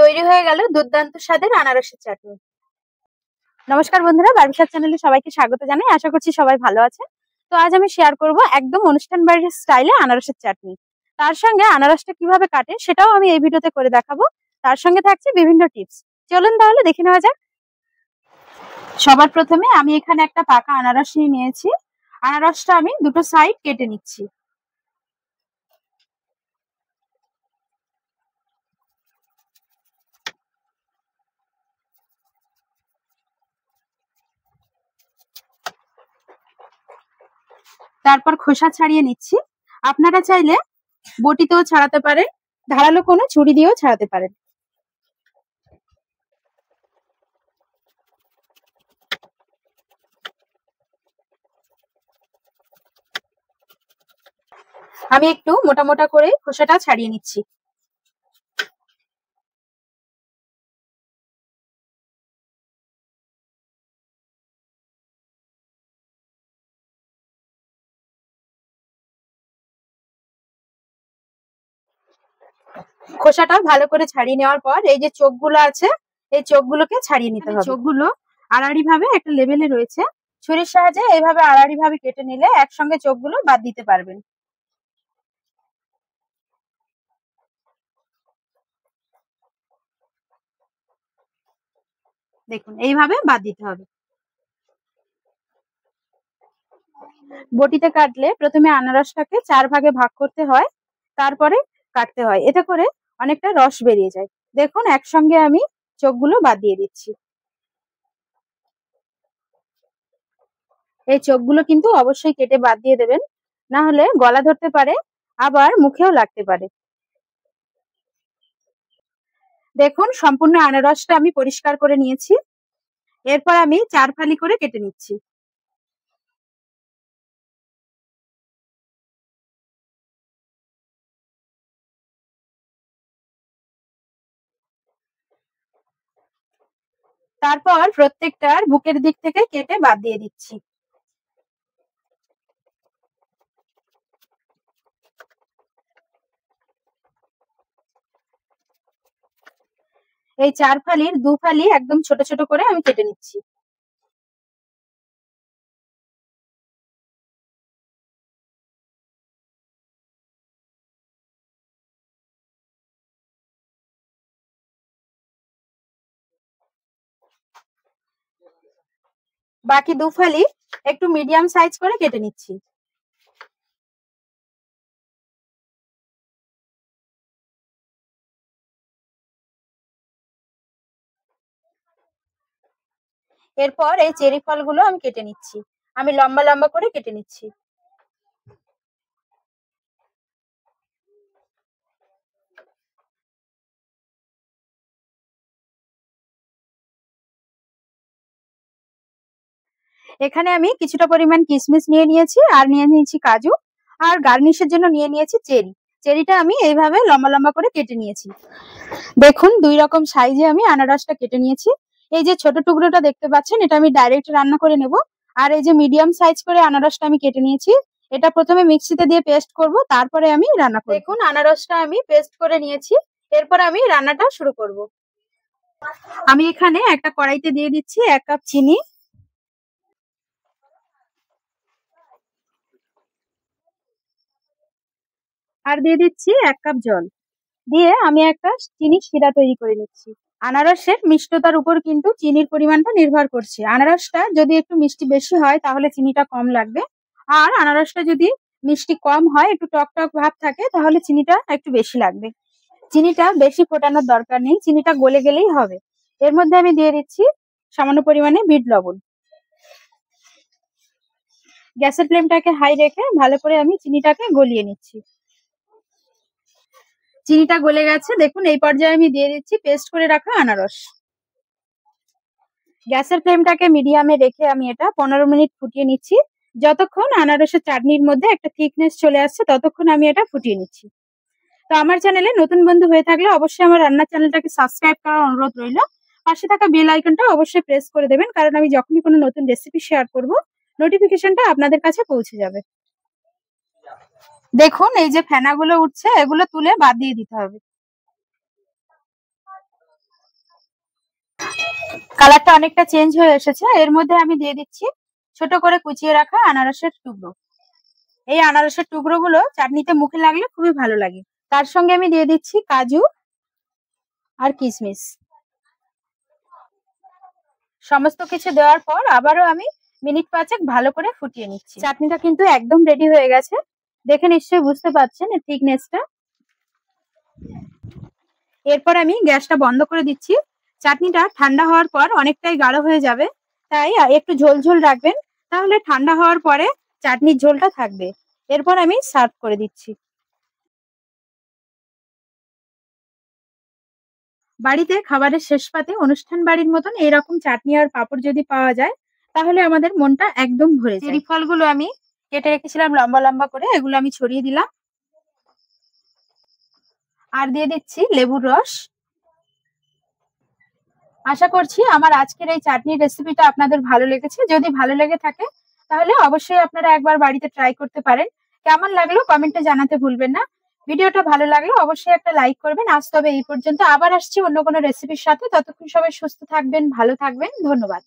তৈরি হয়ে গেল দুর্দান্ত স্বাদের আনারসের চাটনি। নমস্কার বন্ধুরা, বারবিশাল চ্যানেলে সবাইকে স্বাগত জানাই। আশা করছি সবাই ভালো আছেন। তো আজ আমি শেয়ার করব একদম অনুষ্ঠান বাড়ির স্টাইলে আনারসের চাটনি। তার সঙ্গে আনারসটা কিভাবে কাটে সেটাও আমি এই ভিডিওতে করে দেখাবো। তার সঙ্গে থাকছে বিভিন্ন টিপস। চলুন তাহলে দেখে নেওয়া যাক। সবার প্রথমে আমি এখানে একটা পাকা আনারস নিয়ে নিয়েছি। আনারসটা আমি দুটো সাইড কেটে নিচ্ছি। তারপর খোসা ছাড়িয়ে নিচ্ছি। আপনারা চাইলে বটিতেও ছাড়াতে পারেন, ধারালো কোনো ছুরি দিয়েও ছাড়াতে পারেন। আমি একটু মোটা মোটা করে খোসাটা ছাড়িয়ে নিচ্ছি। খোসাটা ভালো করে ছাড়িয়ে নেওয়ার পর এই যে চোখগুলো আছে, এই চোখগুলোকে ছাড়িয়ে নিতে হবে। চোখগুলো আড়াআড়ি ভাবে একটা লেভেলে রয়েছে। ছুরির সাহায্যে এইভাবে আড়াআড়ি ভাবে কেটে নিলে একসঙ্গে চোখগুলো বাদ দিতে পারবেন। দেখুন এইভাবে বাদ দিতে হবে। বটিতে কাটলে প্রথমে আনারসটাকে 4 ভাগে ভাগ করতে হয়, তারপরে কাটতে হয়। এতে করে অনেকটা রস বেরিয়ে যায়। দেখুন একসঙ্গে আমি চোখগুলো বাদ দিয়ে দিচ্ছি। এই চোখগুলো কিন্তু অবশ্যই কেটে বাদ দিয়ে দেবেন, না হলে গলা ধরতে পারে, আবার মুখেও লাগতে পারে। দেখুন সম্পূর্ণ আনারসটা আমি পরিষ্কার করে নিয়েছি। এরপর আমি 4 ফালি করে কেটে নিচ্ছি। তারপর প্রত্যেকটার বুকের দিক থেকে কেটে বাদ দিয়ে দিচ্ছি। এই 4 ফালির 2 ফালি একদম ছোট ছোট করে আমি কেটে নিচ্ছি। বাকি 2 ফালি একটু মিডিয়াম সাইজ করে কেটে নিচ্ছি। এরপর এই চেরি ফলগুলো আমি কেটে নিচ্ছি। আমি লম্বা লম্বা করে কেটে নিচ্ছি। এখানে আমি কিছুটা পরিমাণ কিশমিশ নিয়ে নিয়েছি, আর নিয়ে নিয়েছি কাজু, আর গার্নিশের জন্য নিয়ে নিয়েছি চেরি। চেরিটা আমি এইভাবে লম্বা লম্বা করে কেটে নিয়েছি। দেখুন 2 রকম সাইজে আমি আনারসটা কেটে নিয়েছি। এই যে ছোট টুকরোটা দেখতে পাচ্ছেন, এটা আমি ডাইরেক্ট রান্না করে নেব। আর এই যে মিডিয়াম সাইজ করে আনারসটা আমি কেটে নিয়েছি, এটা প্রথমে মিক্সিতে দিয়ে পেস্ট করব, তারপরে আমি রান্না করব। দেখুন আনারসটা আমি পেস্ট করে নিয়েছি। এরপর আমি রান্নাটা শুরু করব। আমি এখানে একটা কড়াইতে দিয়ে দিচ্ছি 1 কাপ চিনি, আর দিয়ে দিচ্ছি 1 কাপ জল। দিয়ে আমি একটা চিনির শিরা তৈরি করে নিচ্ছি। আনারসের মিষ্টতার উপর কিন্তু চিনির পরিমাণটা নির্ভর করছে। আনারসটা যদি একটু মিষ্টি বেশি হয় তাহলে চিনিটা কম লাগবে, আর আনারসটা যদি মিষ্টি কম হয়, একটু টক টক ভাব থাকে, তাহলে চিনিটা একটু বেশি লাগবে। চিনিটা বেশি ফোটানোর দরকার নেই, চিনিটা গলে গেলেই হবে। এর মধ্যে আমি দিয়ে দিচ্ছি সামান্য পরিমাণে বিট লবণ। গ্যাসের ফ্লেমটাকে হাই রেখে ভালো করে আমি চিনিটাকে গলিয়ে নিচ্ছি। চিনিটা গলে গেছে, দেখুন এই পর্যায়ে আমি দিয়ে দিচ্ছি পেস্ট করে রাখা আনারস। গ্যাসের ফ্লেমটাকে মিডিয়ামে রেখে আমি এটা 15 মিনিট ফুটিয়ে নিচ্ছি। যতক্ষণ আনারসের চাটনির মধ্যে একটা থিকনেস চলে আসছে ততক্ষণ আমি এটা ফুটিয়ে নিচ্ছি। তো আমার চ্যানেলে নতুন বন্ধু হয়ে থাকলে অবশ্যই আমার রান্নার চ্যানেলটাকে সাবস্ক্রাইব করার অনুরোধ রইল। পাশে থাকা বেল আইকনটা অবশ্যই প্রেস করে দেবেন, কারণ আমি যখনই কোনো নতুন রেসিপি শেয়ার করব নোটিফিকেশনটা আপনাদের কাছে পৌঁছে যাবে। দেখুন এই যে ফেনাগুলো উঠছে, এগুলো তুলে বাদ দিয়ে দিতে হবে। কালারটা অনেকটা চেঞ্জ হয়ে এসেছে। এর মধ্যে আমি দিয়ে দিচ্ছি ছোট করে কুচিয়ে রাখা আনারসের টুকরো। এই আনারসের টুকরোগুলো চাটনিতে মুখে লাগলে খুবই ভালো লাগে। তার সঙ্গে আমি দিয়ে দিচ্ছি কাজু আর কিশমিশ। সমস্ত কিছু দেওয়ার পর আবারও আমি মিনিট 5 ভালো করে ফুটিয়ে নিচ্ছি। চাটনিটা কিন্তু একদম রেডি হয়ে গেছে। দেখে নিশ্চয়ই বুঝতে পারছেন এর থিকনেসটা। এরপর আমি গ্যাসটা বন্ধ করে দিচ্ছি। চাটনিটা ঠান্ডা হওয়ার পর অনেকটাই গাঢ় হয়ে যাবে, তাই একটু ঝোল ঝোল রাখবেন, তাহলে ঠান্ডা হওয়ার পরে চাটনির ঝোলটা থাকবে। এরপর আমি সার্ভ করে দিচ্ছি। বাড়িতে খাবারের শেষ পাতে অনুষ্ঠান বাড়ির মতন এইরকম চাটনি আর পাঁপড় যদি পাওয়া যায়, তাহলে আমাদের মনটা একদম ভরে যায়। চেরি ফলগুলো আমি কেটে রেখেছিলাম লম্বা লম্বা করে, এগুলো আমি ছড়িয়ে দিলাম। আর দিয়ে দিচ্ছি লেবুর রস। আশা করছি আমার আজকের এই চাটনির রেসিপিটা আপনাদের ভালো লেগেছে। যদি ভালো লেগে থাকে তাহলে অবশ্যই আপনারা একবার বাড়িতে ট্রাই করতে পারেন। কেমন লাগলো কমেন্টে জানাতে ভুলবেন না। ভিডিওটা ভালো লাগলে অবশ্যই একটা লাইক করবেন। আজ তবে এই পর্যন্ত, আবার আসছি অন্য কোনো রেসিপির সাথে। ততক্ষণ সবাই সুস্থ থাকবেন, ভালো থাকবেন। ধন্যবাদ।